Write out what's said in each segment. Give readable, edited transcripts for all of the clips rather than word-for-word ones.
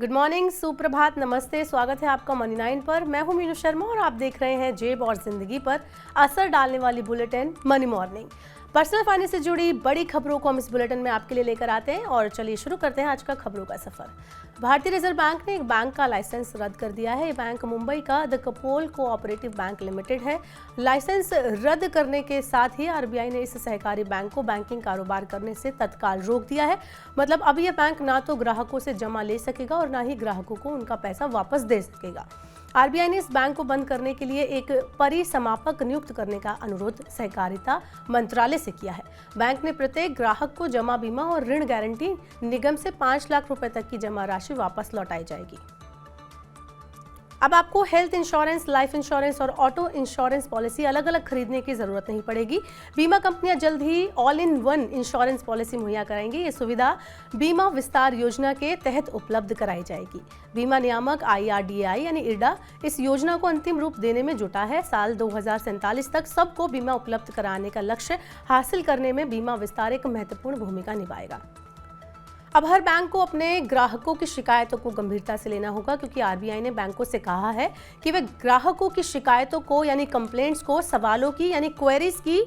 Good morning, सुप्रभात, नमस्ते। स्वागत है आपका मनी 9 पर। मैं हूं मीनू शर्मा और आप देख रहे हैं जेब और जिंदगी पर असर डालने वाली bulletin money morning. Personal finance से जुड़ी बड़ी खबरों को हम इस बुलेटिन में आपके लिए लेकर आते हैं और चलिए शुरू करते हैं आज का खबरों का सफर। भारतीय रिजर्व बैंक ने एक बैंक का लाइसेंस रद्द कर दिया है। ये बैंक मुंबई का द कपोल कोऑपरेटिव बैंक लिमिटेड है। लाइसेंस रद्द करने के साथ ही आरबीआई ने इस सहकारी बैंक को बैंकिंग कारोबार करने से तत्काल रोक दिया है। मतलब अब यह बैंक ना तो ग्राहकों से जमा ले सकेगा और ना ही ग्राहकों को उनका पैसा वापस दे सकेगा। आरबीआई ने इस बैंक को बंद करने के लिए एक परिसमापक नियुक्त करने का अनुरोध सहकारिता मंत्रालय से किया है। बैंक ने प्रत्येक ग्राहक को जमा बीमा और ऋण गारंटी निगम से 5 लाख रुपए तक की जमा राशि वापस लौटाई जाएगी। अब आपको हेल्थ इंश्योरेंस, लाइफ इंश्योरेंस और ऑटो इंश्योरेंस पॉलिसी अलग अलग खरीदने की जरूरत नहीं पड़ेगी। बीमा कंपनियां जल्द ही all in one insurance policy मुहैया कराएंगी। ये सुविधा बीमा विस्तार योजना के तहत उपलब्ध कराई जाएगी। बीमा नियामक IRDAI यानी इरडा इस योजना को अंतिम रूप देने में जुटा है। साल 2047 तक सबको बीमा उपलब्ध कराने का लक्ष्य हासिल करने में बीमा विस्तार एक महत्वपूर्ण भूमिका निभाएगा। अब हर बैंक को अपने ग्राहकों की शिकायतों को गंभीरता से लेना होगा, क्योंकि आरबीआई ने बैंकों से कहा है कि वे ग्राहकों की शिकायतों को यानी कंप्लेंट्स को सवालों की यानी क्वेरीज की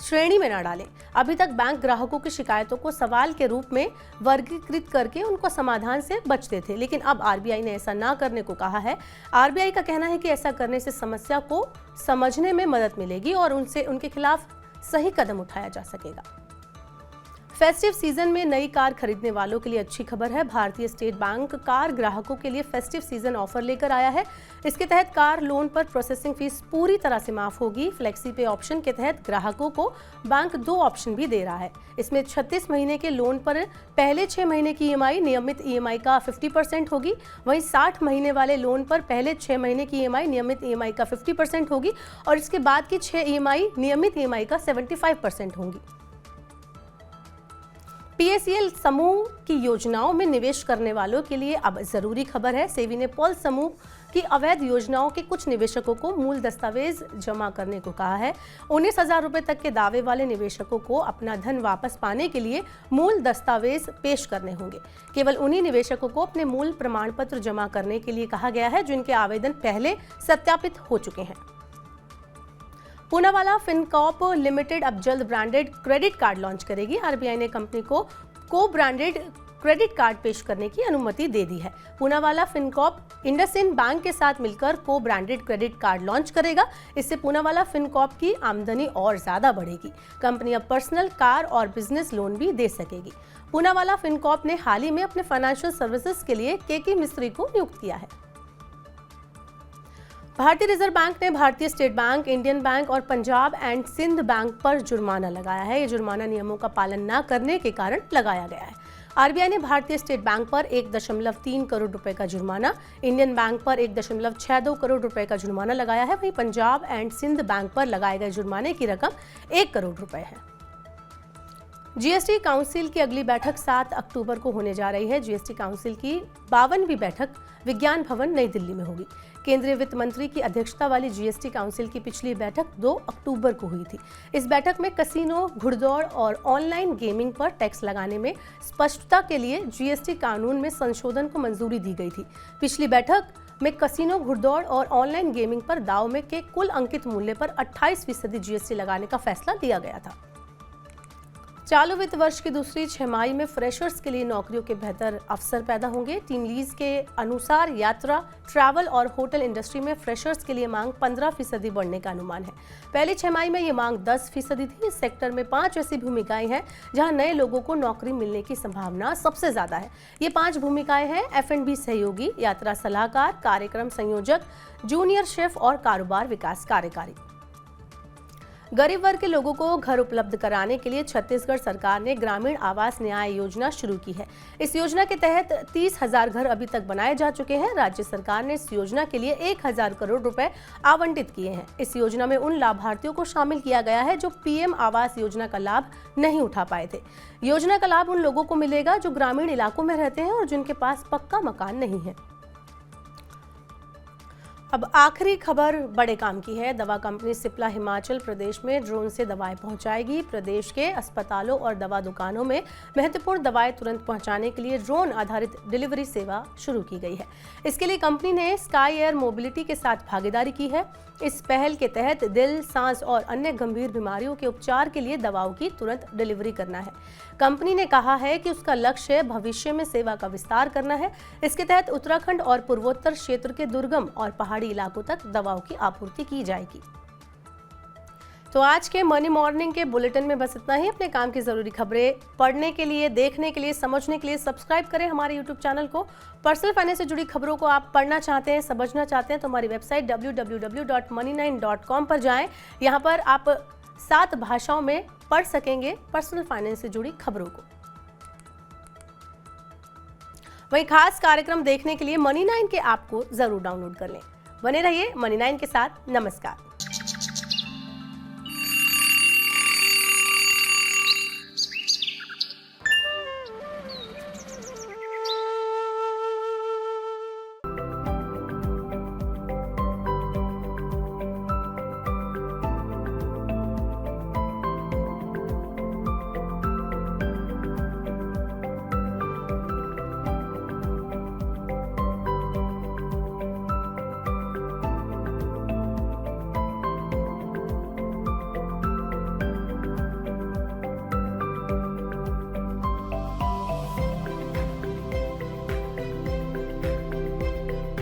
श्रेणी में न डालें। अभी तक बैंक ग्राहकों की शिकायतों को सवाल के रूप में वर्गीकृत करके उनको समाधान से बचते थे, लेकिन अब आरबीआई ने ऐसा ना करने को कहा है। आरबीआई का कहना है कि ऐसा करने से समस्या को समझने में मदद मिलेगी और उनके खिलाफ सही कदम उठाया जा सकेगा। फेस्टिव सीजन में नई कार खरीदने वालों के लिए अच्छी खबर है। भारतीय स्टेट बैंक कार ग्राहकों के लिए फेस्टिव सीजन ऑफर लेकर आया है। इसके तहत कार लोन पर प्रोसेसिंग फीस पूरी तरह से माफ होगी। फ्लेक्सी पे ऑप्शन के तहत ग्राहकों को बैंक 2 ऑप्शन भी दे रहा है। इसमें 36 महीने के लोन पर पहले 6 महीने की EMI नियमित EMI का 50% होगी। वहीं 60 महीने वाले लोन पर पहले 6 महीने की EMI नियमित EMI का 50% होगी और इसके बाद की 6 EMI नियमित EMI का 75% होंगी। PACL समूह की योजनाओं में निवेश करने वालों के लिए अब जरूरी खबर है। सेबी ने पॉल समूह की अवैध योजनाओं के कुछ निवेशकों को मूल दस्तावेज जमा करने को कहा है। 19,000 रुपए तक के दावे वाले निवेशकों को अपना धन वापस पाने के लिए मूल दस्तावेज पेश करने होंगे। केवल उन्हीं निवेशकों को अपने मूल प्रमाण पत्र जमा करने के लिए कहा गया है जिनके आवेदन पहले सत्यापित हो चुके हैं। पूनावाला फिनकॉर्प लिमिटेड अब जल्द ब्रांडेड क्रेडिट कार्ड लॉन्च करेगी। आरबीआई ने कंपनी को ब्रांडेड क्रेडिट कार्ड पेश करने की अनुमति दे दी है। पूनावाला फिनकॉर्प इंडसइंड बैंक के साथ मिलकर को ब्रांडेड क्रेडिट कार्ड लॉन्च करेगा। इससे पूनावाला फिनकॉर्प की आमदनी और ज्यादा बढ़ेगी। कंपनी अब पर्सनल, कार और बिजनेस लोन भी दे सकेगी। पूनावाला फिनकॉर्प ने हाल ही में अपने फाइनेंशियल सर्विसेज के लिए केके मिस्त्री को नियुक्त किया है। भारतीय रिजर्व बैंक ने भारतीय स्टेट बैंक, इंडियन बैंक और पंजाब एंड सिंध बैंक पर जुर्माना लगाया है। ये जुर्माना नियमों का पालन न करने के कारण लगाया गया है। आरबीआई ने भारतीय स्टेट बैंक पर 1.3 करोड़ रुपए का जुर्माना, इंडियन बैंक पर 1.62 करोड़ रुपए का जुर्माना लगाया है। वहीं पंजाब एंड सिंध बैंक पर लगाए गए जुर्माने की रकम 1 करोड़ रुपए है। जीएसटी काउंसिल की अगली बैठक 7 अक्टूबर को होने जा रही है। जीएसटी काउंसिल की 52वीं बैठक विज्ञान भवन नई दिल्ली में होगी। केंद्रीय वित्त मंत्री की अध्यक्षता वाली जीएसटी काउंसिल की पिछली बैठक 2 अक्टूबर को हुई थी। इस बैठक में कसिनो, घुड़दौड़ और ऑनलाइन गेमिंग पर टैक्स लगाने में स्पष्टता के लिए जीएसटी कानून में संशोधन को मंजूरी दी गई थी। पिछली बैठक में कसिनो, घुड़दौड़ और ऑनलाइन गेमिंग पर दाव में के कुल अंकित मूल्य पर 28% जीएसटी लगाने का फैसला लिया गया था। चालू वित्त वर्ष की दूसरी छमाही में फ्रेशर्स के लिए नौकरियों के बेहतर अवसर पैदा होंगे। टीम लीज के अनुसार यात्रा, ट्रैवल और होटल इंडस्ट्री में फ्रेशर्स के लिए मांग 15% बढ़ने का अनुमान है। पहली छमाही में ये मांग 10% थी। इस सेक्टर में 5 ऐसी भूमिकाएं हैं जहां नए लोगों को नौकरी मिलने की संभावना सबसे ज्यादा है। ये 5 भूमिकाएं हैं: F&B सहयोगी, यात्रा सलाहकार, कार्यक्रम संयोजक, जूनियर शेफ और कारोबार विकास कार्यकारी। गरीब वर्ग के लोगों को घर उपलब्ध कराने के लिए छत्तीसगढ़ सरकार ने ग्रामीण आवास न्याय योजना शुरू की है। इस योजना के तहत 30,000 घर अभी तक बनाए जा चुके हैं। राज्य सरकार ने इस योजना के लिए 1,000 करोड़ रुपए आवंटित किए हैं। इस योजना में उन लाभार्थियों को शामिल किया गया है जो पीएम आवास योजना का लाभ नहीं उठा पाए थे। योजना का लाभ उन लोगों को मिलेगा जो ग्रामीण इलाकों में रहते हैं और जिनके पास पक्का मकान नहीं है। अब आखिरी खबर बड़े काम की है। दवा कंपनी सिप्ला हिमाचल प्रदेश में ड्रोन से दवाएं पहुंचाएगी। प्रदेश के अस्पतालों और दवा दुकानों में महत्वपूर्ण दवाएं तुरंत पहुंचाने के लिए ड्रोन आधारित डिलीवरी सेवा शुरू की गई है। इसके लिए कंपनी ने स्काई एयर मोबिलिटी के साथ भागीदारी की है। इस पहल के तहत दिल, सांस और अन्य गंभीर बीमारियों के उपचार के लिए दवाओं की तुरंत डिलीवरी करना है। कंपनी ने कहा है कि उसका लक्ष्य भविष्य में सेवा का विस्तार करना है। इसके तहत उत्तराखंड और पूर्वोत्तर क्षेत्र के दुर्गम और पहाड़ी इलाकों तक दवाओं की आपूर्ति की जाएगी। तो आज के मनी मॉर्निंग के बुलेटिन में बस इतना ही। अपने काम की जरूरी खबरें पढ़ने के लिए, देखने के लिए, समझने के लिए सब्सक्राइब करें हमारे यूट्यूब चैनल को। पर्सनल फाइनेंस से जुड़ी खबरों को आप पढ़ना चाहते हैं, समझना चाहते हैं तो हमारी वेबसाइट www.money9.com पर जाएं। यहाँ पर आप 7 भाषाओं में पढ़ सकेंगे पर्सनल फाइनेंस से जुड़ी खबरों को। वहीं खास कार्यक्रम देखने के लिए मनी 9 के ऐप को जरूर डाउनलोड कर लें। बने रहिए मनी 9 के साथ। नमस्कार।